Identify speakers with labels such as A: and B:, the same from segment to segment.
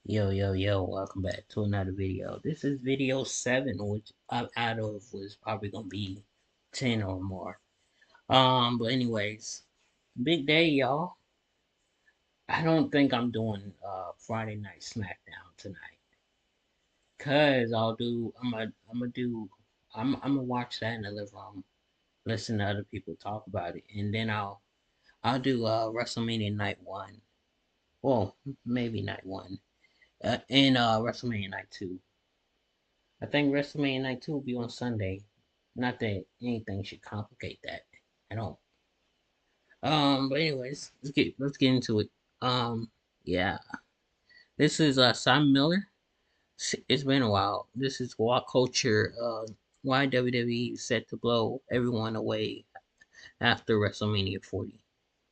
A: Yo, welcome back to another video. This is video 7, which out of was probably gonna be 10 or more. But anyways, big day, y'all. I don't think I'm doing Friday Night SmackDown tonight. Cause I'm gonna watch that in the living room, listen to other people talk about it, and then I'll do WrestleMania night 1. Well, maybe night 1. And WrestleMania night 2. I think WrestleMania Night 2 will be on Sunday. Not that anything should complicate that at all. But anyways, let's get into it. Yeah. This is Simon Miller. It's been a while. This is Walk Culture. Why WWE is set to blow everyone away after WrestleMania 40.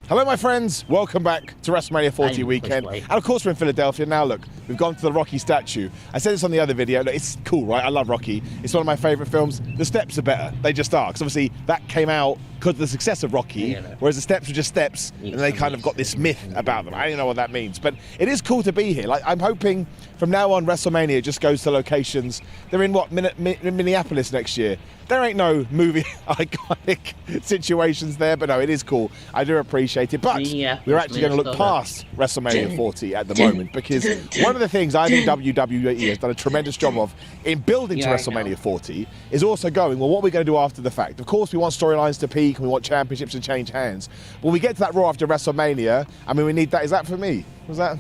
B: Hello, my friends. Welcome back to WrestleMania 40 weekend. And of course, we're in Philadelphia. Now, look, we've gone to the Rocky statue. I said this on the other video. Look, it's cool, right? I love Rocky. It's one of my favorite films. The steps are better. They just are. Because obviously, that came out because of the success of Rocky, whereas the steps were just steps, and they kind of got this myth about them. I don't know what that means. But it is cool to be here. Like, I'm hoping from now on, WrestleMania just goes to locations. They're in, what, Minneapolis next year. There ain't no movie iconic situations there, but no, it is cool. I do appreciate it. But we're actually going to look past WrestleMania 40 at the moment, because one of the things I think WWE has done a tremendous job of in building to WrestleMania 40 is also going, well, what are we going to do after the fact? Of course, we want storylines to peak and we want championships to change hands. When we get to that Raw after WrestleMania, I mean, we need that. Is that for me? Was that?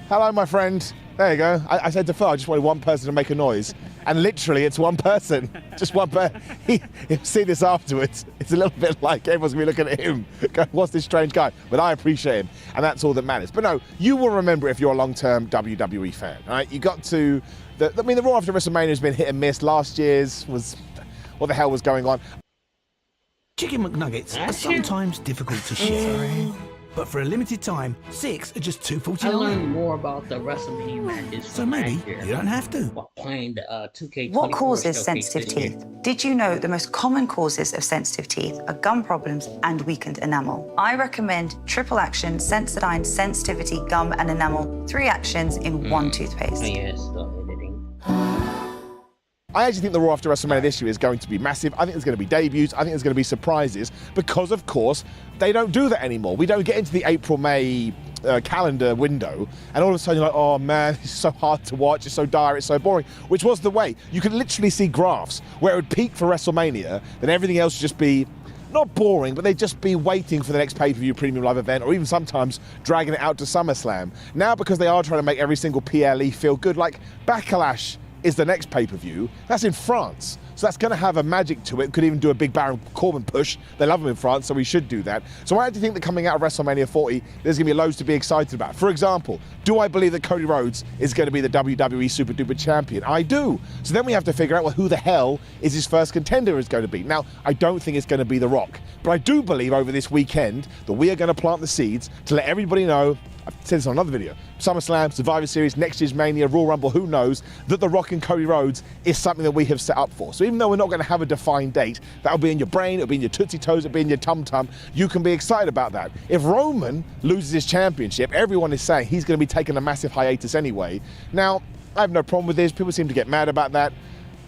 B: Hello, my friend. There you go. I said to Phil, I just wanted one person to make a noise. And literally, it's one person. Just one person. He'll see this afterwards. It's a little bit like everyone's going to be looking at him, going, what's this strange guy? But I appreciate him, and that's all that matters. But no, you will remember if you're a long-term WWE fan, right? You got to, the Raw after WrestleMania has been hit and miss. Last year's was, what the hell was going on?
C: Chicken McNuggets are sometimes difficult to share. But for a limited time, 6 are just $2.49.
A: I learned more about the WrestleMania matches
C: so maybe you don't have to.
A: While playing the 2K24
D: What causes sensitive teeth? Did you know the most common causes of sensitive teeth are gum problems and weakened enamel? I recommend Triple Action Sensodyne Sensitivity Gum and Enamel 3 actions in 1 toothpaste.
A: Yes, the editing.
B: I actually think the Raw after WrestleMania this year is going to be massive. I think there's going to be debuts. I think there's going to be surprises because, of course, they don't do that anymore. We don't get into the April-May calendar window and all of a sudden you're like, oh man, it's so hard to watch, it's so dire, it's so boring, which was the way. You could literally see graphs where it would peak for WrestleMania, then everything else would just be not boring, but they'd just be waiting for the next pay-per-view premium live event, or even sometimes dragging it out to SummerSlam. Now, because they are trying to make every single PLE feel good, like Backlash is the next pay-per-view. That's in France. So that's going to have a magic to it. Could even do a big Baron Corbin push. They love him in France, so we should do that. So I actually think that coming out of WrestleMania 40, there's going to be loads to be excited about. For example, do I believe that Cody Rhodes is going to be the WWE Super Duper Champion? I do. So then we have to figure out, well, who the hell is his first contender is going to be? Now, I don't think it's going to be The Rock. But I do believe over this weekend that we are going to plant the seeds to let everybody know, I've said this on another video, SummerSlam, Survivor Series, next year's Mania, Royal Rumble, who knows, that The Rock and Cody Rhodes is something that we have set up for. So even though we're not going to have a defined date, that'll be in your brain, it'll be in your Tootsie Toes, it'll be in your tum-tum, you can be excited about that. If Roman loses his championship, everyone is saying he's going to be taking a massive hiatus anyway. Now, I have no problem with this. People seem to get mad about that.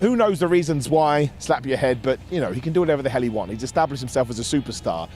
B: Who knows the reasons why, slap your head, but, you know, he can do whatever the hell he wants. He's established himself as a superstar.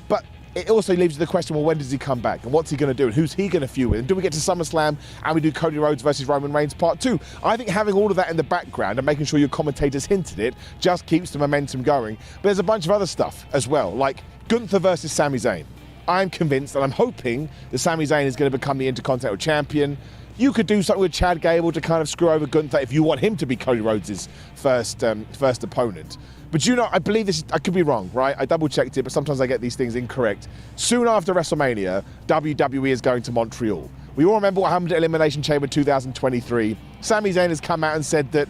B: But it also leaves you the question, well, when does he come back? And what's he going to do? And who's he going to feud with? And do we get to SummerSlam and we do Cody Rhodes versus Roman Reigns Part 2? I think having all of that in the background and making sure your commentators hinted it just keeps the momentum going. But there's a bunch of other stuff as well, like Gunther versus Sami Zayn. I'm convinced and I'm hoping that Sami Zayn is going to become the Intercontinental Champion. You could do something with Chad Gable to kind of screw over Gunther if you want him to be Cody Rhodes' first opponent. But you know, I believe this, I could be wrong, right? I double checked it, but sometimes I get these things incorrect. Soon after WrestleMania, WWE is going to Montreal. We all remember what happened at Elimination Chamber 2023. Sami Zayn has come out and said that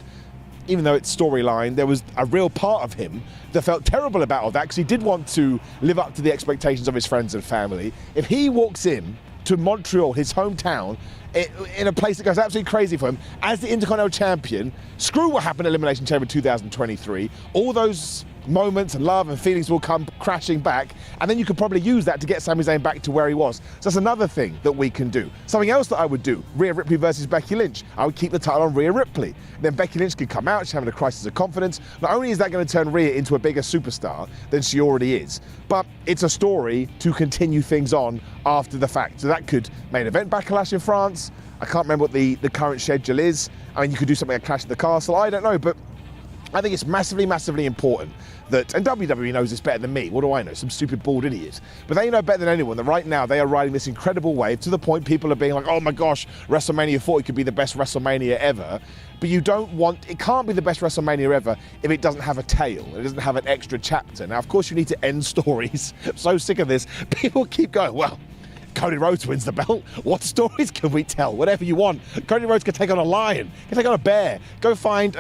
B: even though it's storyline, there was a real part of him that felt terrible about all that because he did want to live up to the expectations of his friends and family. If he walks in to Montreal, his hometown, in a place that goes absolutely crazy for him, as the Intercontinental Champion, screw what happened at Elimination Chamber 2023, all those moments and love and feelings will come crashing back, and then you could probably use that to get Sami Zayn back to where he was. So that's another thing that we can do. Something else that I would do, Rhea Ripley versus Becky Lynch. I would keep the title on Rhea Ripley. Then Becky Lynch could come out, she's having a crisis of confidence. Not only is that going to turn Rhea into a bigger superstar than she already is, but it's a story to continue things on after the fact. So that could main event Backlash in France. I can't remember what the current schedule is. I mean, you could do something like Clash at the Castle, I don't know, but I think it's massively, massively important that, and WWE knows this better than me, what do I know, some stupid bald idiot, but they know better than anyone that right now they are riding this incredible wave to the point people are being like, oh my gosh, WrestleMania 40 could be the best WrestleMania ever, but you don't want, it can't be the best WrestleMania ever if it doesn't have a tail, it doesn't have an extra chapter. Now, of course, you need to end stories. I'm so sick of this. People keep going, well, Cody Rhodes wins the belt. What stories can we tell? Whatever you want. Cody Rhodes can take on a lion, can take on a bear, go find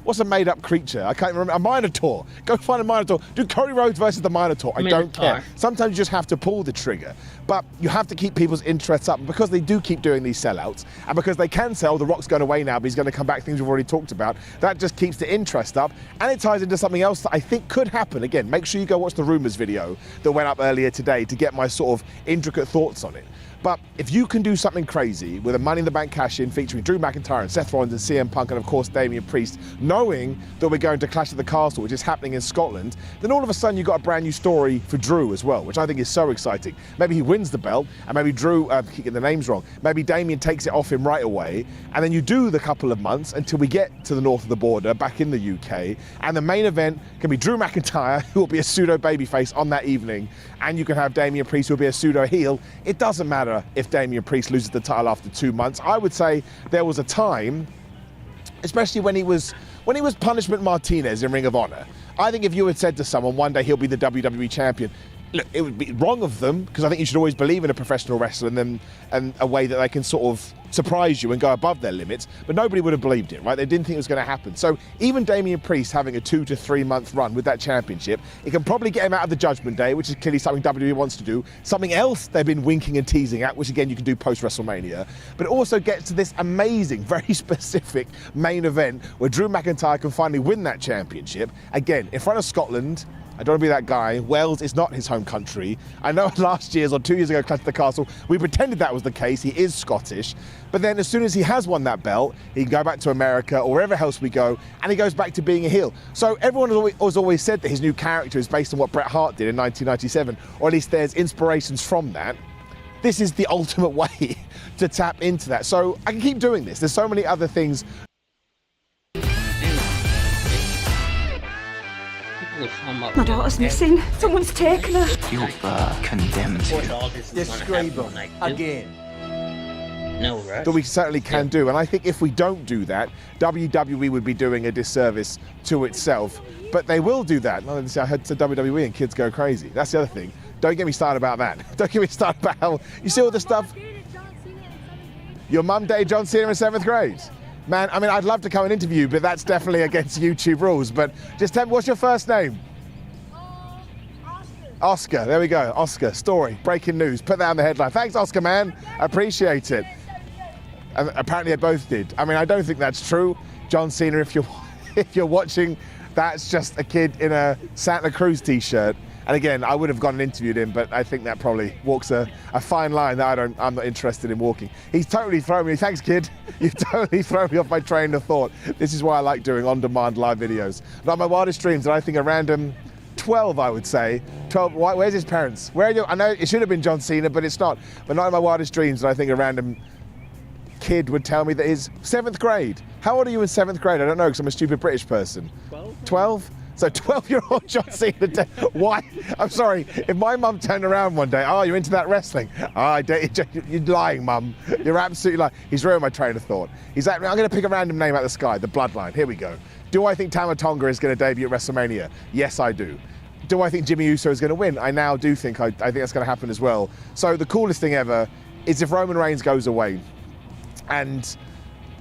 B: what's a made-up creature? I can't remember. A Minotaur. Go find a Minotaur. Do Cody Rhodes versus the Minotaur. I don't care. Sometimes you just have to pull the trigger. But you have to keep people's interests up. And because they do keep doing these sellouts, and because they can sell, The Rock's going away now, but he's going to come back, things we've already talked about, that just keeps the interest up. And it ties into something else that I think could happen. Again, make sure you go watch the Rumours video that went up earlier today to get my sort of intricate thoughts on it. But if you can do something crazy with a Money in the Bank cash-in featuring Drew McIntyre and Seth Rollins and CM Punk and, of course, Damian Priest, knowing that we're going to Clash at the Castle, which is happening in Scotland, then all of a sudden you've got a brand new story for Drew as well, which I think is so exciting. Maybe he wins the belt, and maybe Drew, I keep getting the names wrong, maybe Damian takes it off him right away, and then you do the couple of months until we get to the north of the border, back in the UK, and the main event can be Drew McIntyre, who will be a pseudo babyface on that evening, and you can have Damian Priest, who will be a pseudo heel. It doesn't matter if Damian Priest loses the title after 2 months. I would say there was a time, especially when he was Punishment Martinez in Ring of Honor. I think if you had said to someone one day he'll be the WWE champion, look, it would be wrong of them, because I think you should always believe in a professional wrestler and a way that they can sort of surprise you and go above their limits, but nobody would have believed it, right? They didn't think it was going to happen. So even Damian Priest having a 2 to 3 month run with that championship, it can probably get him out of the Judgment Day, which is clearly something WWE wants to do. Something else they've been winking and teasing at, which again you can do post WrestleMania, but it also gets to this amazing, very specific main event where Drew McIntyre can finally win that championship, again, in front of Scotland. I don't want to be that guy. Wales is not his home country. I know last year's or 2 years ago, Clash at the Castle, we pretended that was the case. He is Scottish. But then as soon as he has won that belt, he can go back to America or wherever else we go, and he goes back to being a heel. So everyone has always said that his new character is based on what Bret Hart did in 1997, or at least there's inspirations from that. This is the ultimate way to tap into that. So I can keep doing this. There's so many other things.
E: My daughter's missing. Someone's taken her.
C: You're condemned.
A: Yes,
B: Again.
A: No, right?
B: That we certainly can do. And I think if we don't do that, WWE would be doing a disservice to itself. But they will do that. I heard to WWE and kids go crazy. That's the other thing. Don't get me started about that. Don't get me started about how, you see all the stuff? Your mum dated John Cena in 7th grade. Man, I mean, I'd love to come and interview you, but that's definitely against YouTube rules. But just tell me, what's your first name? Oscar, there we go. Oscar, story, breaking news. Put that on the headline. Thanks, Oscar, man. I appreciate it. And apparently they both did. I mean, I don't think that's true. John Cena, if you're watching, that's just a kid in a Santa Cruz t-shirt. And again, I would have gone and interviewed him, but I think that probably walks a fine line that I'm not interested in walking. He's totally thrown me, thanks kid, you've totally thrown me off my train of thought. This is why I like doing on-demand live videos. Not my wildest dreams, and I think a random 12, I would say. 12, where's his parents? Where are you? I know it should have been John Cena, but it's not. But not in my wildest dreams, and I think a random kid would tell me that his 7th grade. How old are you in 7th grade? I don't know, because I'm a stupid British person. 12? 12? So 12-year-old John Cena, why? I'm sorry, if my mum turned around one day, oh, you're into that wrestling? Oh, you're lying, mum. You're absolutely lying. He's ruined my train of thought. He's like, I'm going to pick a random name out of the sky, the Bloodline. Here we go. Do I think Tama Tonga is going to debut at WrestleMania? Yes, I do. Do I think Jimmy Uso is going to win? I now do think I think that's going to happen as well. So the coolest thing ever is if Roman Reigns goes away and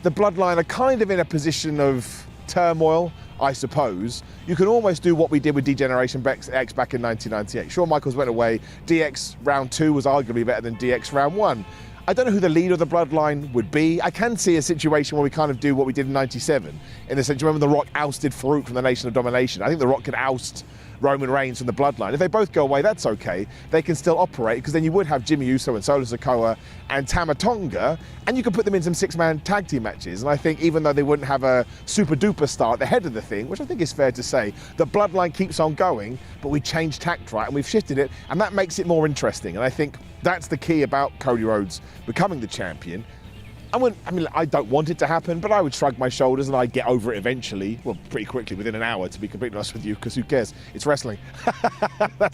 B: the Bloodline are kind of in a position of turmoil, I suppose. You can almost do what we did with D-Generation X back in 1998. Shawn Michaels went away. DX round 2 was arguably better than DX round 1. I don't know who the leader of the bloodline would be. I can see a situation where we kind of do what we did in '97, in the sense, remember The Rock ousted Farouk from the Nation of Domination. I think The Rock could oust Roman Reigns from the bloodline. If they both go away, that's okay. They can still operate, because then you would have Jimmy Uso and Solo Sikoa and Tama Tonga, and you could put them in some six-man tag team matches. And I think even though they wouldn't have a super-duper star at the head of the thing, which I think is fair to say, the bloodline keeps on going, but we changed tact, right, and we've shifted it, and that makes it more interesting. And I think that's the key about Cody Rhodes becoming the champion. I don't want it to happen, but I would shrug my shoulders and I'd get over it eventually. Well, pretty quickly, within an hour, to be completely honest with you, because who cares? It's wrestling. That's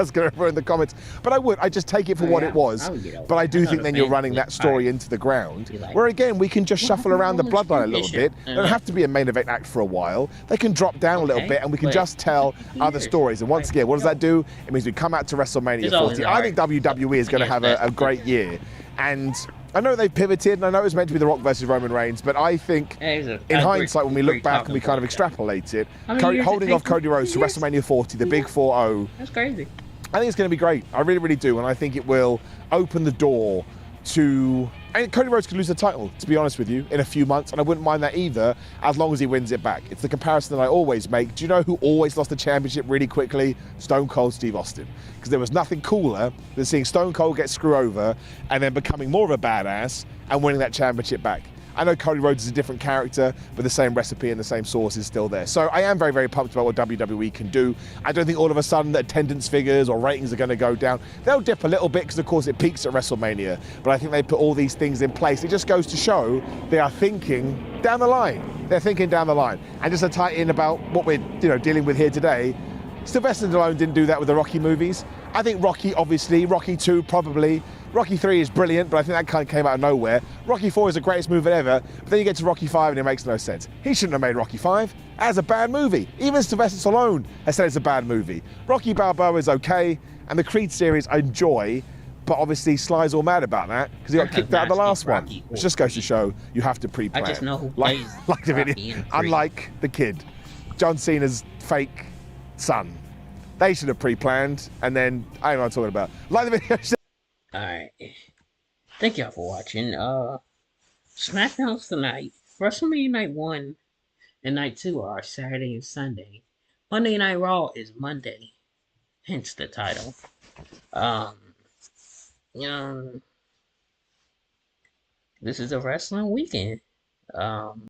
B: going to ruin the comments. But I'd just take it for what it was. But I do think then you're running that story into the ground, where again, we can just shuffle around the bloodline a little bit. They don't have to be a main event act for a while. They can drop down a little bit and we can just tell other stories. And once again, what does that do? It means we come out to WrestleMania 40. I think WWE is going to have a great year. And I know they've pivoted, and I know it was meant to be The Rock versus Roman Reigns, but I think, in hindsight, when we look back and we kind of extrapolate it, holding off Cody Rhodes to WrestleMania 40, the big 4-0,
A: that's crazy.
B: I think it's going to be great. I really, really do, and I think it will open the door to... And Cody Rhodes could lose the title, to be honest with you, in a few months, and I wouldn't mind that either, as long as he wins it back. It's the comparison that I always make. Do you know who always lost the championship really quickly? Stone Cold Steve Austin. Because there was nothing cooler than seeing Stone Cold get screwed over and then becoming more of a badass and winning that championship back. I know Cody Rhodes is a different character, but the same recipe and the same sauce is still there. So I am very, very pumped about what WWE can do. I don't think all of a sudden the attendance figures or ratings are going to go down. They'll dip a little bit because, of course, it peaks at WrestleMania. But I think they put all these things in place. It just goes to show they are thinking down the line. They're thinking down the line. And just to tie in about what we're dealing with here today, Sylvester Stallone didn't do that with the Rocky movies. I think Rocky, obviously, Rocky 2 probably. Rocky 3 is brilliant, but I think that kind of came out of nowhere. Rocky 4 is the greatest movie ever, but then you get to Rocky 5 and it makes no sense. He shouldn't have made Rocky 5. That's a bad movie. Even Sylvester Stallone has said it's a bad movie. Rocky Balboa is okay, and the Creed series I enjoy, but obviously Sly's all mad about that because he got kicked out of the last one. Which just goes to show you have to pre-plan.
A: I just know who plays
B: like the video. Unlike the kid, John Cena's fake son. They should have pre-planned, and then I don't know what I'm talking about. Like the video.
A: Alright. Thank y'all for watching. SmackDown's tonight. WrestleMania Night 1 and Night 2 are Saturday and Sunday. Monday Night Raw is Monday. Hence the title. This is a wrestling weekend.